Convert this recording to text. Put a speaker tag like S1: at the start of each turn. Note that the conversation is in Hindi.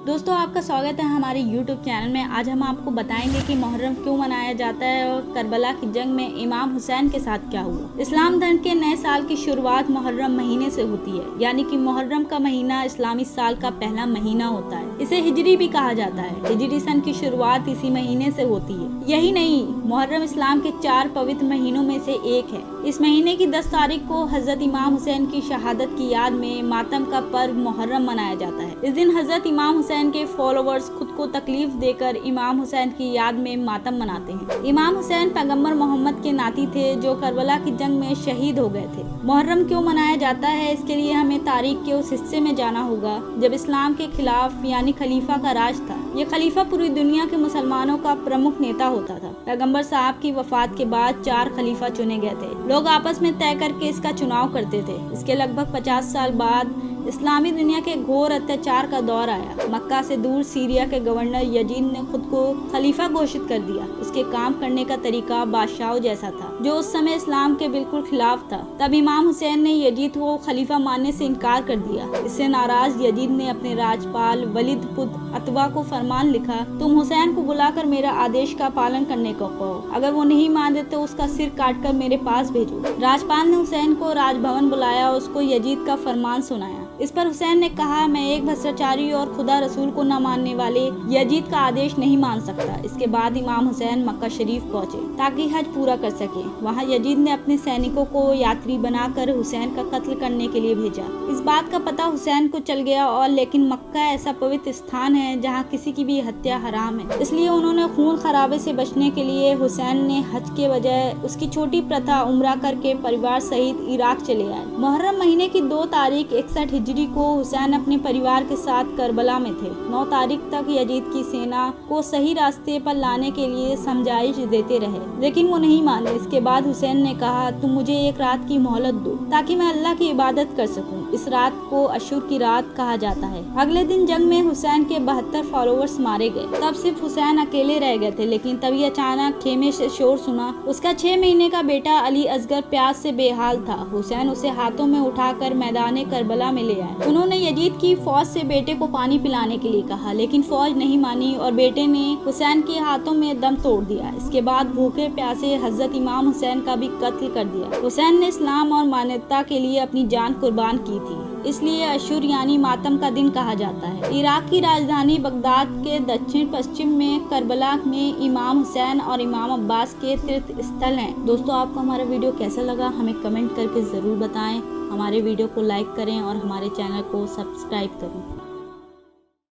S1: दोस्तों आपका स्वागत है हमारे YouTube चैनल में। आज हम आपको बताएंगे कि मुहर्रम क्यों मनाया जाता है और करबला की जंग में इमाम हुसैन के साथ क्या हुआ। इस्लाम धर्म के नए साल की शुरुआत मुहर्रम महीने से होती है, यानी कि मुहर्रम का महीना इस्लामी साल का पहला महीना होता है। इसे हिजरी भी कहा जाता है। हिजरी सन की शुरुआत इसी महीने से होती है। यही नहीं, मुहर्रम इस्लाम के 4 पवित्र महीनों में से एक है। इस महीने की 10 तारीख को हजरत इमाम हुसैन की शहादत की याद में मातम का पर्व मुहर्रम मनाया जाता है। इस दिन हजरत इमाम हुसैन के फॉलोअर्स खुद को तकलीफ देकर इमाम हुसैन की याद में मातम मनाते हैं। इमाम हुसैन पैगंबर मोहम्मद के नाती थे जो करबला की जंग में शहीद हो गए थे। मुहर्रम क्यों मनाया जाता है, इसके लिए हमें तारीख के उस हिस्से में जाना होगा जब इस्लाम के खिलाफ यानी खलीफा का राज था। ये खलीफा पूरी दुनिया के मुसलमानों का प्रमुख नेता होता था। पैगंबर साहब की वफात के बाद 4 खलीफा चुने गए थे। लोग आपस में तय करके इसका चुनाव करते थे। इसके लगभग 50 साल बाद इस्लामी दुनिया के घोर अत्याचार का दौर आया। मक्का से दूर सीरिया के गवर्नर यजीद ने खुद को खलीफा घोषित कर दिया। उसके काम करने का तरीका बादशाहों जैसा था, जो उस समय इस्लाम के बिल्कुल खिलाफ था। तब इमाम हुसैन ने यजीद को खलीफा मानने से इनकार कर दिया। इससे नाराज यजीद ने अपने राजपाल वलीद पुत्र अतबा को फरमान लिखा, तुम हुसैन को बुलाकर मेरा आदेश का पालन करने को कहो। अगर वो नहीं माने तो उसका सिर काटकर मेरे पास भेजो। राजपाल ने हुसैन को राजभवन बुलाया और उसको यजीद का फरमान सुनाया। इस पर हुसैन ने कहा, मैं एक भ्रष्टाचारी और खुदा रसूल को न मानने वाले यजीद का आदेश नहीं मान सकता। इसके बाद इमाम हुसैन मक्का शरीफ पहुंचे ताकि हज पूरा कर सके। वहां यजीद ने अपने सैनिकों को यात्री बनाकर हुसैन का कत्ल करने के लिए भेजा। इस बात का पता हुसैन को चल गया और लेकिन मक्का ऐसा पवित्र स्थान है जहाँ किसी की भी हत्या हराम है, इसलिए उन्होंने खून खराबे से बचने के लिए हुसैन ने हज के बजाय उसकी छोटी प्रथा उम्रा करके परिवार सहित इराक चले आए। मुहर्रम महीने की 2 तारीख 61 हिजरी को हुसैन अपने परिवार के साथ करबला में थे। 9 तारीख तक यजीद की सेना को सही रास्ते पर लाने के लिए समझाइश देते रहे, लेकिन वो नहीं माने। इसके बाद हुसैन ने कहा, तुम मुझे एक रात की मोहलत दो ताकि मैं अल्लाह की इबादत कर सकूं। इस रात को अशूर की रात कहा जाता है। अगले दिन जंग में हुसैन के 72 फॉलोअर्स मारे गए। तब सिर्फ हुसैन अकेले रह गए थे, लेकिन तभी अचानक खेमे से शोर सुना। उसका 6 महीने का बेटा अली असगर प्यास से बेहाल था। हुसैन उसे हाथों में उठाकर मैदान करबला में ले आए। उन्होंने यजीद की फौज से बेटे को पानी पिलाने के लिए कहा, लेकिन फौज नहीं मानी और बेटे ने हुसैन के हाथों में दम तोड़ दिया। इसके बाद भूखे प्यासे हजरत इमाम हुसैन का भी कत्ल कर दिया। हुसैन ने इस्लाम और मानवता के लिए अपनी जान कुर्बान की थी, इसलिए अशूर यानी मातम का दिन कहा जाता है। इराक की राजधानी बगदाद के दक्षिण पश्चिम में करबला में इमाम हुसैन और इमाम अब्बास के तीर्थ स्थल हैं। दोस्तों आपको हमारा वीडियो कैसा लगा हमें कमेंट करके ज़रूर बताएं। हमारे वीडियो को लाइक करें और हमारे चैनल को सब्सक्राइब करें।